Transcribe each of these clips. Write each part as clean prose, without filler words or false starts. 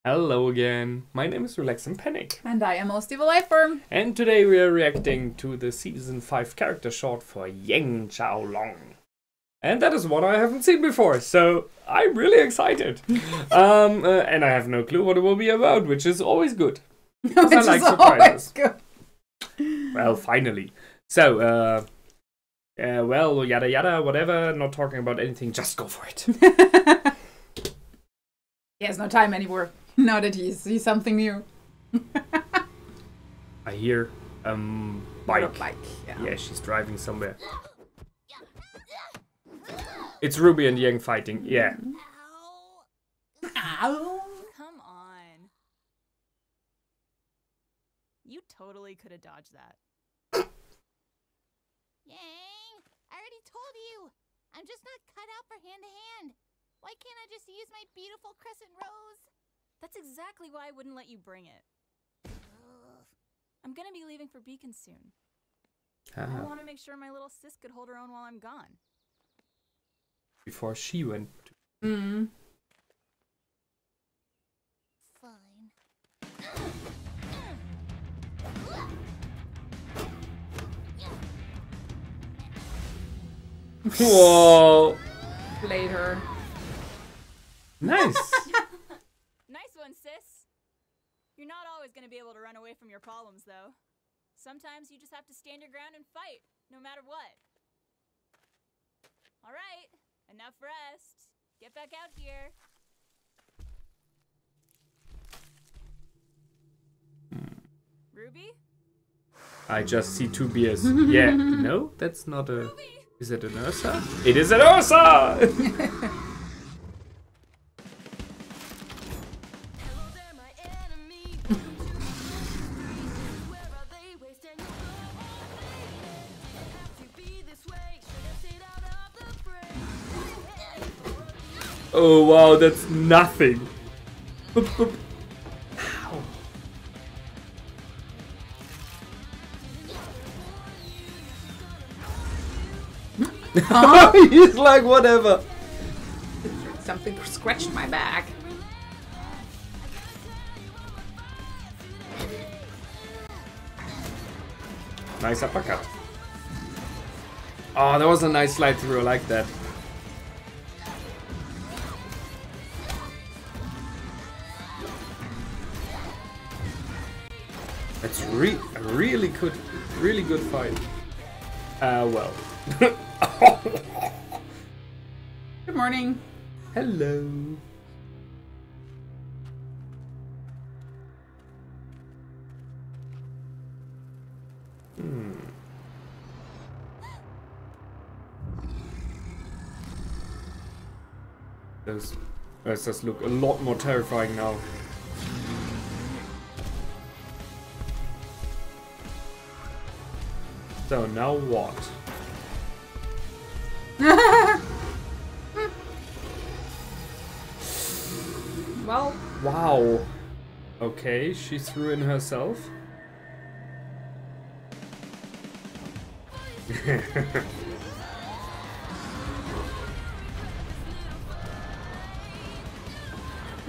Hello again, my name is Relax and Panic. And I am Most Evil Lifeform. And today we are reacting to the Season 5 character short for Yang Xiao Long. And that is one I haven't seen before, so I'm really excited. And I have no clue what it will be about, which is always good. Because I like surprises. Good. Well, finally. So, well, yada yada, whatever, not talking about anything, just go for it. He has no time anymore. Now that he sees something new. I hear bike. Yeah, she's driving somewhere. It's RWBY and Yang fighting. Yeah. Ow. Come on. You totally could have dodged that. Yang, I already told you. I'm just not cut out for hand-to-hand. Why can't I just use my beautiful crescent rose? That's exactly why I wouldn't let you bring it. I'm gonna be leaving for Beacon soon. I want to make sure my little sis could hold her own while I'm gone. Before she went. Fine. Whoa! Later. Nice! Nice one, sis. You're not always gonna be able to run away from your problems, though. Sometimes you just have to stand your ground and fight, no matter what. Alright, enough rest. Get back out here. RWBY? I just see two beers. Yeah. No, that's not a... Is it an Ursa? It is an Ursa! Oh wow, that's nothing. Boop, boop. Ow. He's like, whatever. Something scratched my back. Nice uppercut. Oh, that was a nice slide through. I like that. That's a really good fight. Well. Good morning. Hello. Those just look a lot more terrifying now. So now what? Well. Wow. Okay, she threw in herself. It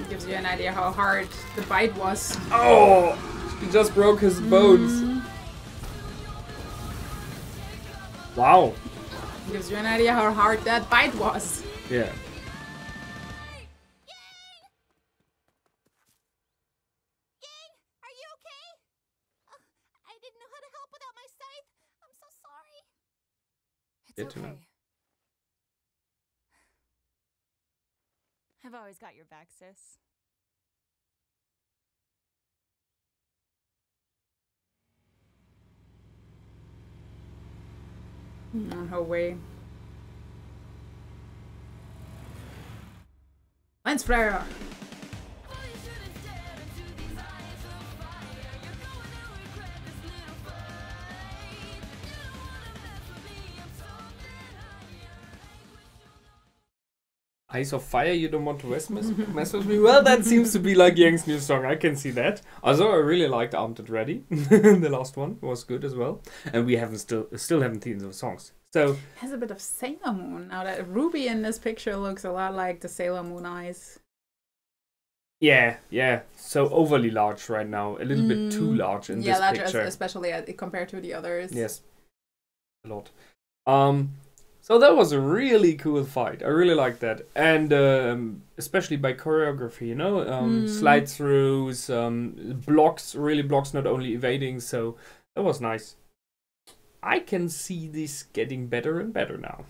gives you an idea how hard the bite was. Oh! She just broke his bones. Wow. It gives you an idea how hard that bite was. Yeah. It's okay. I've always got your back, sis. On her way. Lens flare. Eyes of Fire, you don't want to mess with me? Well, that seems to be like Yang's new song. I can see that. Also, I really liked Armed and Ready. The last one was good as well. And we still haven't seen those songs. So it has a bit of Sailor Moon. Now that RWBY in this picture looks a lot like the Sailor Moon eyes. Yeah. So overly large right now. A little bit too large in this large, picture. especially compared to the others. Yes. A lot. So that was a really cool fight. I really liked that. And especially by choreography, you know? Slide throughs, blocks, not only evading. So that was nice. I can see this getting better and better now.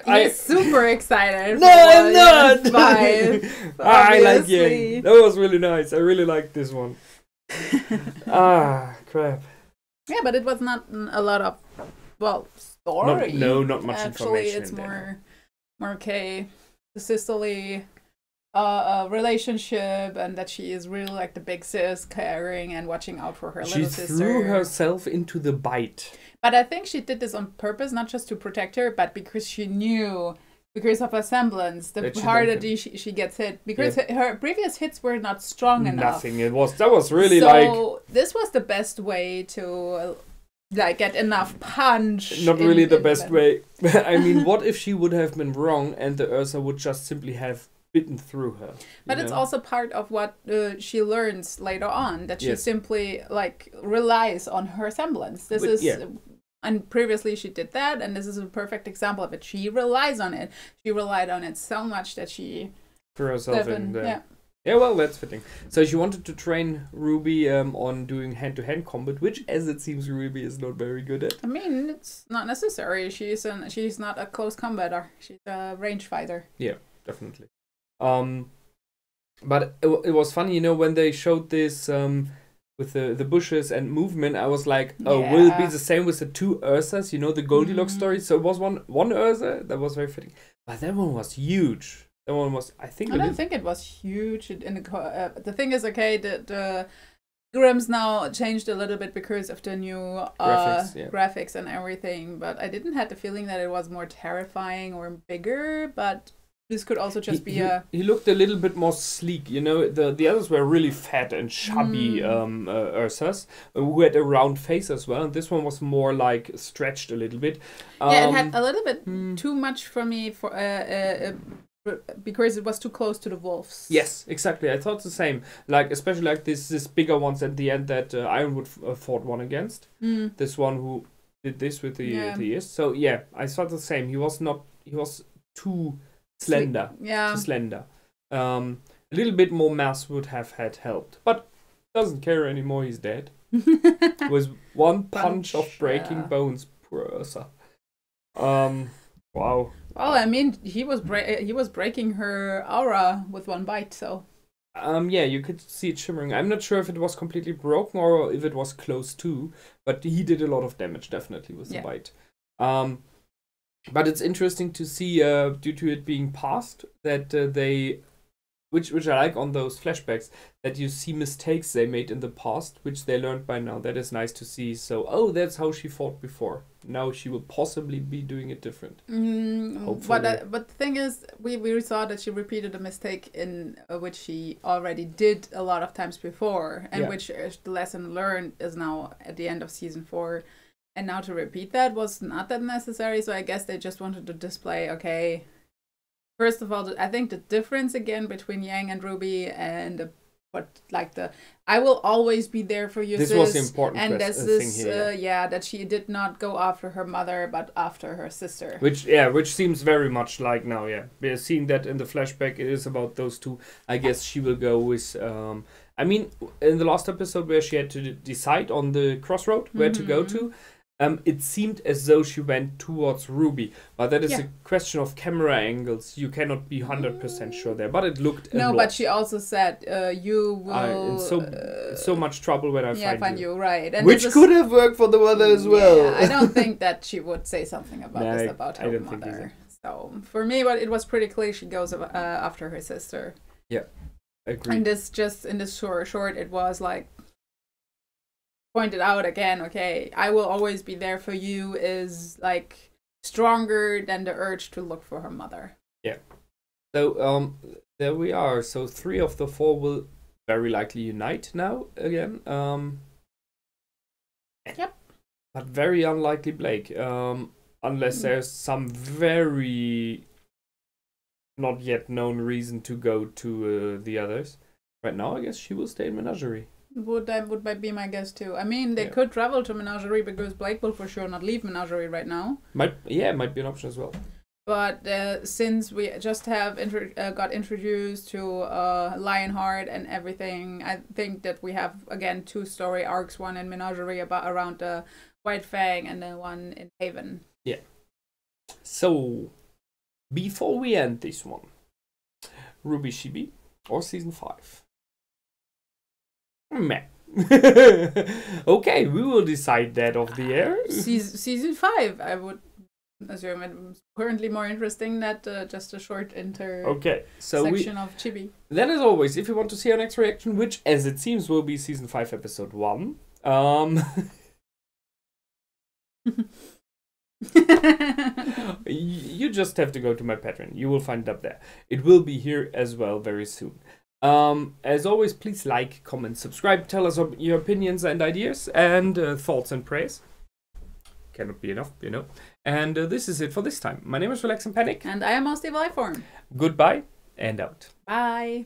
He's super excited. No, I'm not. I like Yang. Yang. That was really nice. I really liked this one. Crap. Yeah, but it was not a lot of story. Not much Actually, information. It's more okay. The sisterly relationship, and that she is really like the big sis, caring and watching out for her little sister. She threw herself into the bite. But I think she did this on purpose, not just to protect her, but because she knew, because of her semblance, the harder she gets hit. Because her previous hits were not strong enough. Nothing. That was really like. So this was the best way to get enough punch. Not really the best way. I mean, what if she would have been wrong and the Ursa would just simply have bitten through her? But it's also part of what she learns later on, that she simply relies on her semblance. And previously she did that, and this is a perfect example of it. She relies on it. She relied on it so much that she threw herself in there. Yeah, well, that's fitting. So she wanted to train RWBY on doing hand-to-hand combat, which, as it seems, RWBY is not very good at. I mean, it's not necessary. She's not a close combater. She's a range fighter. Yeah, definitely. But it was funny, you know, when they showed this with the bushes and movement, I was like, will it be the same with the two Ursas? You know, the Goldilocks story. So it was one Ursa that was very fitting, but that one was huge. That one was, I don't think it was huge. The thing is, the Grimms now changed a little bit because of the new graphics and everything. But I didn't have the feeling that it was more terrifying or bigger. But this could also just be He looked a little bit more sleek, you know. The others were really fat and chubby Ursas who had a round face as well. And this one was more like stretched a little bit. It had a little bit too much for me because it was too close to the wolves. Yes, exactly. I thought the same. Like especially like this bigger ones at the end that Ironwood fought one against. This one who did this with the ears. So yeah, I thought the same. He was too slender. Too slender. A little bit more mass would have helped, but doesn't care anymore. He's dead. With one punch of breaking bones. Poor Ursa. Wow. Well, I mean, he was breaking her aura with one bite, so. Yeah, you could see it shimmering. I'm not sure if it was completely broken or if it was close to, but he did a lot of damage definitely with the bite. But it's interesting to see, due to it being past, that they, which I like on those flashbacks, that you see mistakes they made in the past, which they learned by now. That is nice to see. So, that's how she fought before. Now she will possibly be doing it different. Hopefully. But the thing is, we saw that she repeated a mistake in which she already did a lot of times before, and which the lesson learned is now at the end of season 4. And now to repeat that was not that necessary, so I guess they just wanted to display, first of all, I think the difference again between Yang and RWBY and I will always be there for you, this sis. was the important and thing here. That she did not go after her mother, but after her sister. Which seems very much like now, we're seeing that in the flashback. It is about those two. I guess she will go with, I mean, in the last episode where she had to decide on the crossroad where to go to, it seemed as though she went towards RWBY, but that is a question of camera angles. You cannot be 100% sure there, but it looked a lot. But she also said, "You will in so much trouble when I find you." Right, and which could have worked for the mother as well. Yeah, I don't think that she would say something about this about her mother. So for me, it was pretty clear she goes after her sister. Yeah, agreed. And in this short, it was like pointed out again, I will always be there for you is like stronger than the urge to look for her mother. Yeah. So there we are. So 3 of the 4 will very likely unite now again. But very unlikely Blake. Unless there's some very not yet known reason to go to the others. Right now, I guess she will stay in Menagerie. Would be my guess too. I mean, they could travel to Menagerie because Blake will for sure not leave Menagerie right now. Might be an option as well. But since we just have got introduced to Lionheart and everything, I think that we have again 2 story arcs: one in Menagerie around White Fang, and then one in Haven. Yeah. So, before we end this one, RWBY Chibi or season 5? Meh. Okay, we will decide that off the air. Season 5, I would assume. It's currently more interesting than just a short section of Chibi. Then, as always, if you want to see our next reaction, which, as it seems, will be season 5, episode 1, you just have to go to my Patreon. You will find it up there. It will be here as well very soon. As always, please like, comment, subscribe. Tell us your opinions and ideas and thoughts and praise. Cannot be enough, you know. And this is it for this time. My name is Relax and Panic. And I am Most Evil Lifeform. Goodbye and out. Bye.